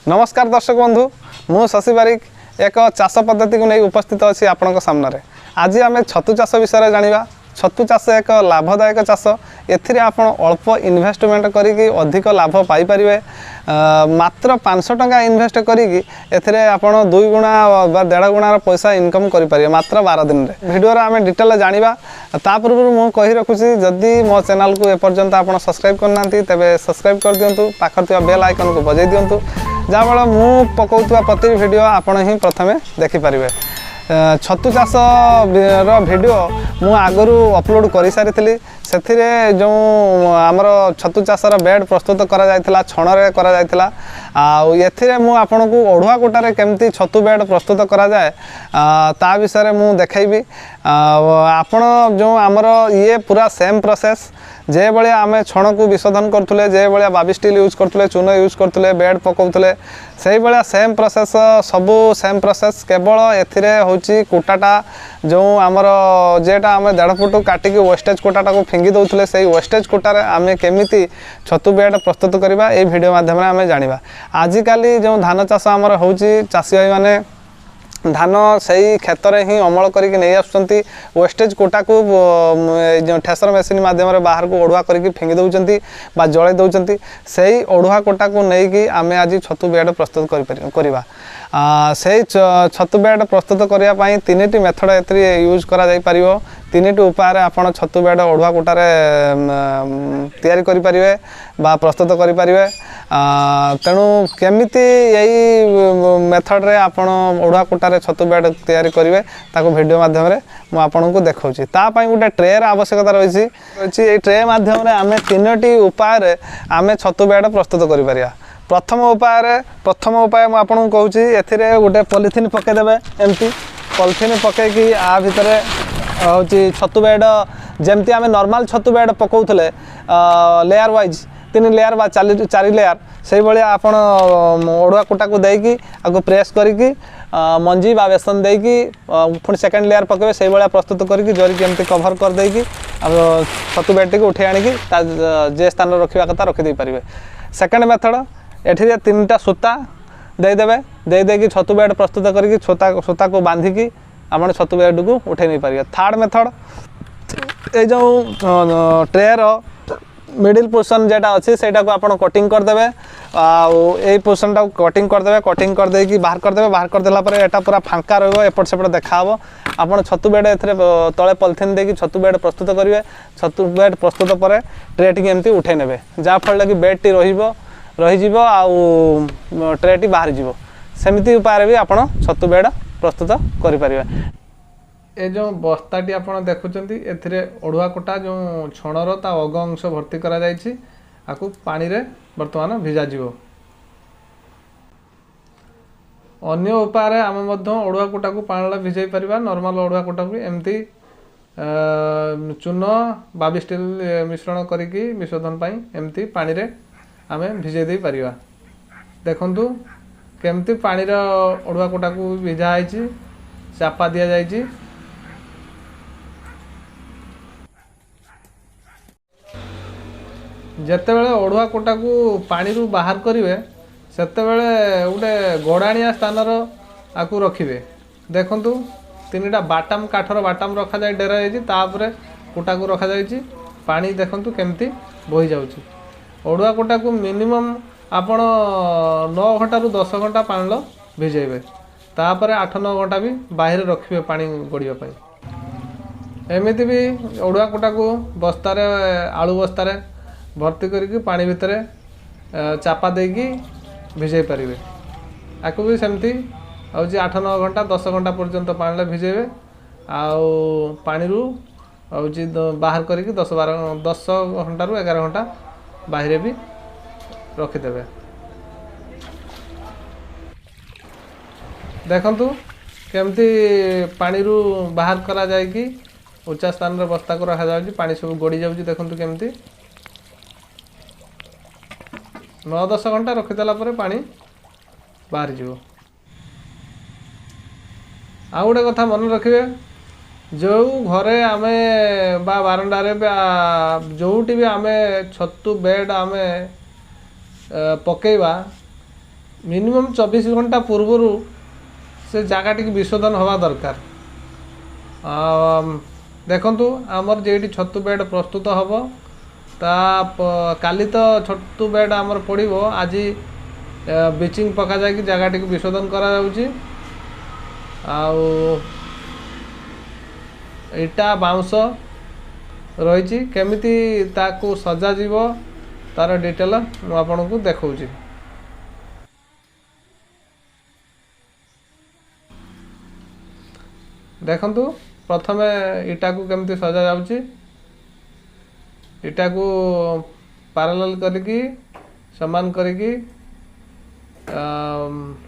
नमस्कार दर्शक बंधु मु शशि बारिक एक चाष पद्धति को नहीं उपस्थित अच्छी आपण सामने। आज आम छतु चाष विषय जाना। छतु चाष एक लाभदायक चाष। एथिरे आपण अल्प इन्वेस्टमेंट करिकी अधिक लाभ पाइपर। मात्र 500 टंका इन्वेस्ट करिकी एथिरे आपण 2 गुणा बा 1.5 गुणार पैसा इनकम करें मात्र 12 दिन रे। वीडियो रे आम डिटेल जाना। ता पूर्व मु कही रखुची जदि मो चैनल को एपर्यंत आपण सब्सक्राइब करना तेबे सब्सक्राइब कर दियंतु। पाखर थिबा बेल आइकन को बजाई दियंतु जहाँफल मु पकाउथुवा प्रति वीडियो आपण ही प्रथमे देखि पारिबे। छतु चाष वीडियो मु आगरू अपलोड कर सारी से जो आमर छतु चाषर बेड प्रस्तुत करा जायथिला छणरे करा जायथिला। एथिरे मु आपन को ओढ़ुआ कोटारे केमती छतु बेड प्रस्तुत करा जाए ता विषय मु देखैबी। आपन जो आमर ये पूरा सेम प्रोसेस जे भाई आम छण को विशोधन करुले जे भाई बाबी स्टील यूज करुले चून यूज करुले बेड पकाउले से भाया सेम प्रोसेस सबू सेम प्रोसेस केवल एथिरे होची कोटाटा जो आमर जेटा आम 1.5 फुट काटिकी वेस्टेज कोटाटा को फिंगी दौले से वेस्टेज कोटार आम केमी छतु बेड प्रस्तुत करवा ये वीडियो माध्यम आम जाना। आजिकल जो धान चाष आमर होची चाषी भाई माने धान से क्षेत्र ही अमल करके नहीं आसुँच वेस्टेज कोटा को जो ठेसर मेसीन माध्यम बाहर को ओढ़ुआ करके फिंगी दौरान बा जड़े दौरान से ओढ़ुआ कोटा को लेकिन आम आज छतु बेड प्रस्तुत करवा। से छतु बेड प्रस्तुत करने 3टी मेथड ए यूज करा जाई परिवो। 3टी उपाय आपण छतु बेड ओढ़ुआ कोटार तैयारी करें बा प्रस्तुत करें। तेणु केमिति यही मेथड रे आपण ओढ़ुआ कोटार छतु बेड तैयारी करेंगे ताको वीडियो माध्यम मु आपन को देखौछि। ता पई गोटे ट्रे आवश्यकता रही। ट्रे माध्यम आम 3टी उपाय आम छतु बेड प्रस्तुत करें। प्रथम उपाय मु आपन को कहूछि एथिरे गोटे पॉलिथिन पकेदेबे। एमती पॉलिथिन पकेकी आ भितरे होछि छतु बेड जेमती आम नॉर्मल छतु बेड पकाउथले लेयर वाइज 3 लेयर बा 4 लेयर से भाई आप ओढ़ुआ कोटा को देकी आपको प्रेस करके मंजी बा बेसन देकी पुणी सेकेंड लेयर पकेबे से भाया प्रस्तुत करके जरिकी एमती कभर कर देकी छतु बेड टी उठे आनिकी जे स्थान रखा कथा रखिदे पारे। सेकेंड मेथड एठी 3टा सूता देदेवे देदेकी छतु बेड प्रस्तुत करके सूता को बांधिकी आप छतु बेड को उठे नहीं पारे। थर्ड मेथड ये जो ट्रेर मिडिल पोर्शन जेटा अच्छी से कटिंग करदे आ पोर्शन टाक कटिंग करदे कटिंग कर देकी बाहर करदे बाहर करदेला पर एटा पूरा फांका रहिबो एपट सेपट देखाबो। आपण छतु बेड एथरे तळे पॉलिथिन देकी छतु बेड प्रस्तुत करिवे। छतु बेड प्रस्तुत पर ट्रे टी एमती उठे नेबे जा फल कि बेड टी रही ट्रे टी बाहर जीवो। सेमिति उपाय भी आपण छतु बेड प्रस्तुत करि परिबे। ए जो बस्ताटी आपण देखुचंती एथिरे ओढ़ुआ कोटा जो छणर ता अग अंश भर्ती करा जायछि आकु पानी रे वर्तमान भिजा जीवो। अन्य उपाय रे आम मध्य ओढ़ुआ कोटा को पानी रे भिजाई परिबा। नॉर्मल ओढ़ुआ कोटा को एमती चून बाबी स्टील मिश्रण करिकी विशोधन पाई एमती पानी रे आमे भिजाई दे परिबा। देखंतु केमती पानी रे ओढ़ुआ कोटा को भिजा आइछि चापा दिया जाइछि। जेतेबेले ओढ़ुआ कोटा को पानी रू बाहर करेंगे सेतेबेले गोटे गड़ाणिया स्थानर आकु रखिए। देखंतु 3टा बाटाम काठर बाटाम रखा जाए डेरा जाइए तापरे कोटा को रखा जाइए। पानी देखंतु केमती बही जाउछि। ओढ़ुआ कोटा को मिनिमम आपण 9 घंटा रु 10 घंटा पानी लो भिजेबे तापरे 8-9 घंटा भी बाहर रखिए पानी गड़िया पाई। एमिति भी ओढ़ुआ कोटा को बस्तारे आलू बस्तारे भर्ती करके पानी भितर चापा देकी भिजाई पारे। आपको भी सेमती हूँ 8-9 घंटा 10 घंटा पर्यंत पानी भिजेबे आउ पानी रू हूँ बाहर करके 10 घंटा रु 11 घंटा बाहर भी रखिदेवे। देखंतु केमती पानी रू बाहर करा जाए कि उच्चा स्थान रे बस्ता को रखा जाए पानी सब गड़ी जाऊँ। देखंतु केमती 9-10 घंटा रखिदेला पर पानी बाहर जीवो। आ गोटे कथा मन रखिए जो घरे आमे बा बारंडारे जोटी भी आमे छतु बेड आमे पकेवा मिनिमम 24 घंटा पूर्व से जगह टी विशोधन हवा दरकार। देखंतु आमर जेठी छतु बेड प्रस्तुत हम काली तो छतु बेड आमर पड़ो आज ब्लीचिंग पका जाकि जगह टी विशोधन करा जाउची। इटा बाउंस रही केमिति ताकू सजा जीव तार डिटेल मु आपन को देखौची। देखंतु प्रथमे इटा को केमिति सजा जाउची। इटा को पैरेलल करके समान करके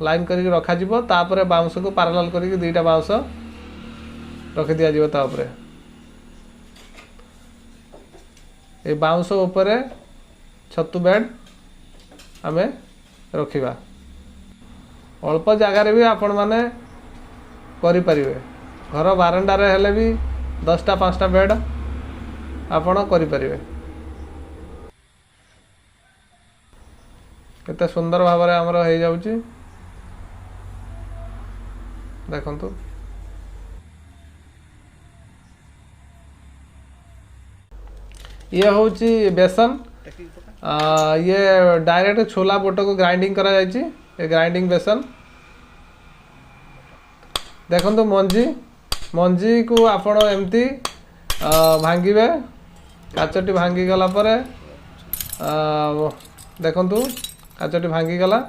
लाइन करके रखा जीवो। तापरे बाउंस को पैरेलल करके दुईटा बाउंस रखि दिया जीवो। तापरे ए बाउंस ऊपर छतु बेड आमे रखिबा। अल्प जगार भी आपण माने करि परिबे। घर बारंडा रे हेले भी 10टा 5टा बेड आपण करि परिबे। केते सुंदर भाव रे हमर हो जाउची। देखंतु ये होची बेसन। ये डायरेक्ट छोला बोट को ग्राइंडिंग करा जायची। ये ग्राइंडिंग बेसन। देखंतु मंजी मंजी को आपण एमती भांगिबे। काचटी भांगी गला परे देखंतु काचटी भांगी गला।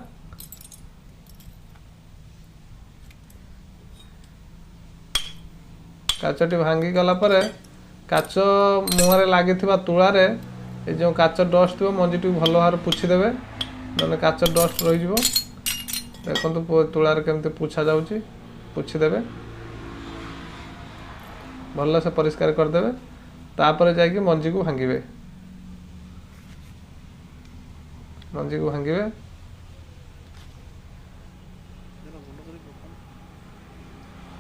काचटी भांगी गला परे काच मुहरे लागि तुला रे ए जो काच डस्ट थो मंजी टी भल भाव पुछि देबे नने काच डस्ट रही जिवो। देखंतु तुला रे केमते पुछा जाउची। पुछि देबे भल से परिष्कार कर देबे। तापर जाके मंजी को भांगिबे। मंजी को भांगिबे।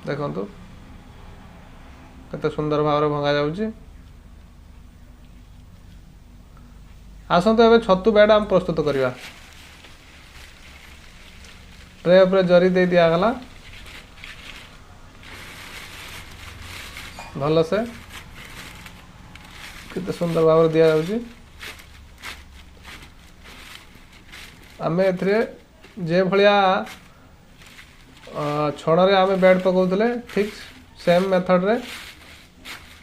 देखंतु केते सुंदर भाव रे भंगा जाउची। आसंतु एबे छतु बेड हम प्रस्तुत करिवा। ट्रे ऊपर जरी दे दिया गला भल से। केते सुंदर भाव रे दिया जाउची। आमे एथरे जे भलिया छण रे आमे बेड पकाउतले ठीक सेम मेथड रे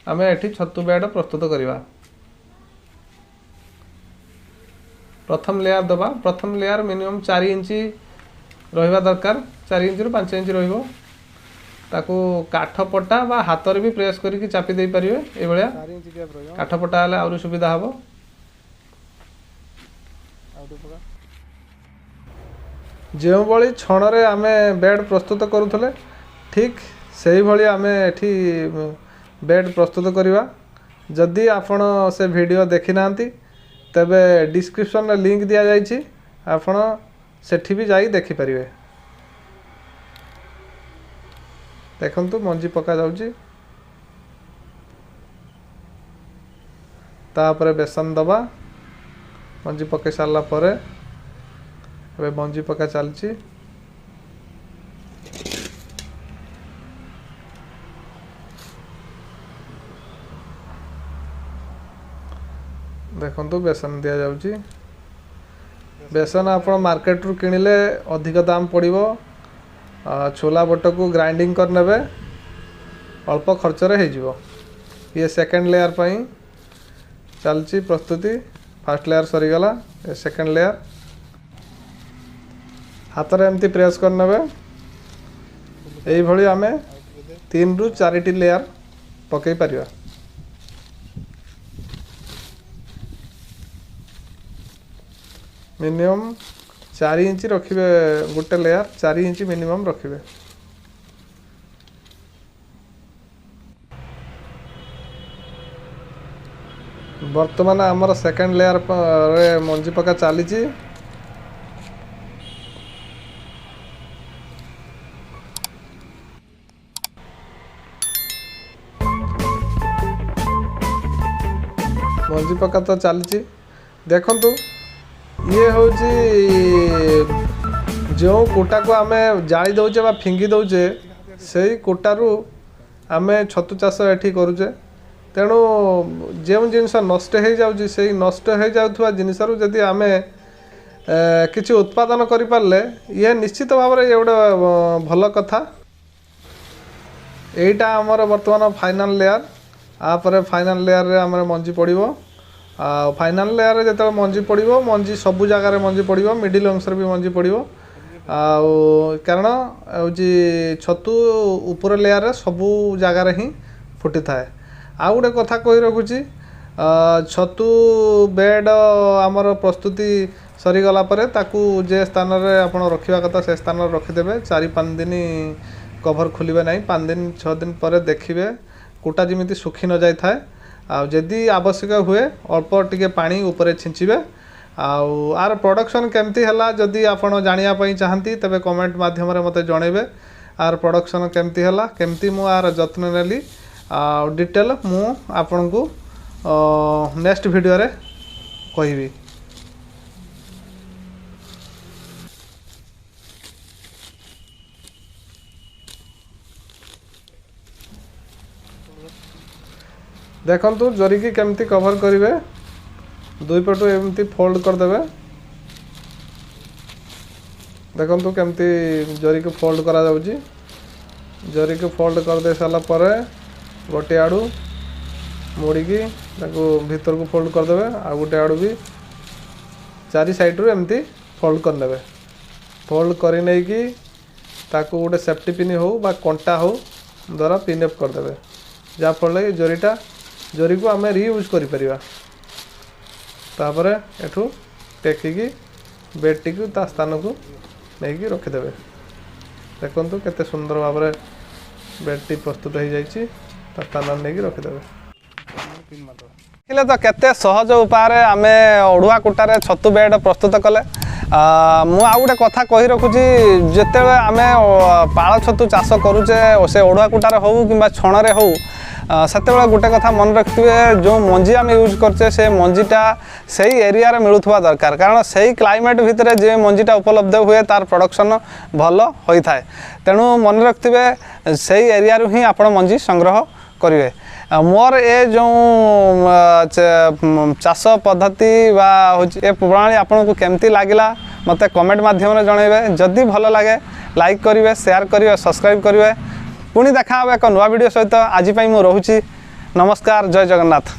आमे एठी छतु बेड प्रस्तुत करिवा। प्रथम लेयर दबा। प्रथम लेयर मिनिमम 4 इंची रहिबा दरकार। 4 इंची रु 5 इंची रहिबो। ताकू काठ पटा बा हाथ रे भी प्रेस करके चापी दे परिवे। ए भलिया 4 इंची गैप रहिबो। काठ पटा हले आउरी सुविधा हबो। जो भली छण रे आमे बेड प्रस्तुत करूथले ठीक सेही भली आमे एठी बेड प्रस्तुत करिवा। जदि आपण से वीडियो देखि नांती तबे डिस्क्रिप्शन रे लिंक दिया जायछि। आपण सेठी भी जाई देखि परिवे। देखंतु मंजी पका जाउची। तापरे बेसन दबा। मंजी पके सारला परे एबे मंजी पका चलची। देखंतु बेसन दिया जाउची। बेसन आप मार्केट रू किणिले अधिक दाम पड़िबो। छोला बोट को ग्राइंडिंग कर नेबे अल्प खर्च रे हे जिवो। ये सेकंड लेयर पई चलची प्रस्तुति। फर्स्ट लेयर सरी गला। ये सेकंड लेयर हाथ रे एमती प्रेस कर नेबे। एई भली आमे 3 रु 4 टी लेयर पकई परिवा। मिनिमम 4 इंची रखिबे। गोटे लेयर 4 इंची मिनिमम रखिबे। वर्तमान आमर सेकंड लेयर रे मंजी पका चलीची। मंजी पका तो चलीची। देखंतु ये हूँ जो कुटा को आम जाली दौचे बा फिंगी दौचे से कुटारू आम छतु चाष एठी करुचे तेणु जो जिनस नष्ट हो जाऊँगी से नष्ट हो जाउथुवा जिनसरू जदि आम किसी उत्पादन करि पारले ये निश्चित भाव में ये गोटे भल कथा। एटा आमर बर्तमान फाइनाल लेयर आपर फाइनाल लेयर रे आमर मंजी पड़िबो फाइनाल लेयर रे जते मंजी पड़िबो मंजी सबु जगह रे मंजी पड़िबो मिडिल अंश रे भी मंजी पड़िबो कारण हूँ छतु ऊपर लेयर रे सबु जगह रे ही फुटी थाए। आ गोटे कथा कही रखुची छतु बेड आमर प्रस्तुति सरीगला परे ताकू जे स्थान रे आपण रखिबा कथा से स्थान रे रखिदेबे 4-5 दिन कभर खोलिबे नहीं 5 दिन 6 दिन पर देखिबे कुटा जमी सुखी न जाए थाए आदि आवश्यक हुए अल्प टिके पानी ऊपर छिंचिबे आर प्रोडक्शन केमती हला जदि आपण जानिया पई चाहंती तबे कमेंट माध्यम रे मते जणेबे आर प्रोडक्शन केमती हला केमती मु आर जत्न नेली डिटेल मु आपन को नेक्स्ट वीडियो रे कहिबी। देखंतु जरी की केमती कवर करिवे दुई पटु एमती फोल्ड कर देबे देखंतु केमती जरी को फोल्ड करा जाउची जरी को फोल्ड कर दे साला परे गोटे आडू मोड़ी की ताको भीतर को फोल्ड कर देबे आ गोटे आडू भी चारि साइड रो एमती फोल्ड कर लेबे फोल्ड करी नै की ताको गोटे सेफ्टी पिन हो बा कंटा हो द्वारा पिन अप कर देबे जा फल जरीटा जरी को आम रियूज करि परिबा तापर एठू टेकिकी बेडटी को ता स्थान को नहीं रखिदेवे देखंतु केते सुंदर भाव में बेडटी प्रस्तुत हो जाइए स्थान नहीं रखिदेवे। तो केते सहज उपाय आम ओढ़ुआ कुटारे छतु बेड प्रस्तुत कले मु आ गोटे कथा कही रखुची जिते आम पाଳ छतु चाष करुचे से ओढ़ुआ कुटारे हो कि छणे हो सेते गोटे कथा मन रखिए जो मंजी आम यूज करचे से मंजीटा से एरिया रे मिलुथुवा दरकार कारण से क्लाइमेट भितर जे मंजीटा उपलब्ध हुए तार प्रोडक्शन भल होता है तेणु मन रखिए से एरिया रू ही आपण मंजी संग्रह करेंगे। मोर ए जो चाष पद्धति बा ए प्रणाली आपन को केमती लागला मते कमेंट माध्यम जनइबे जदि भल लगे लाइक करेंगे शेयर करेंगे सब्सक्राइब करेंगे पुणी देखा एक नुआ वीडियो सहित आज मु रहुची नमस्कार जय जगन्नाथ।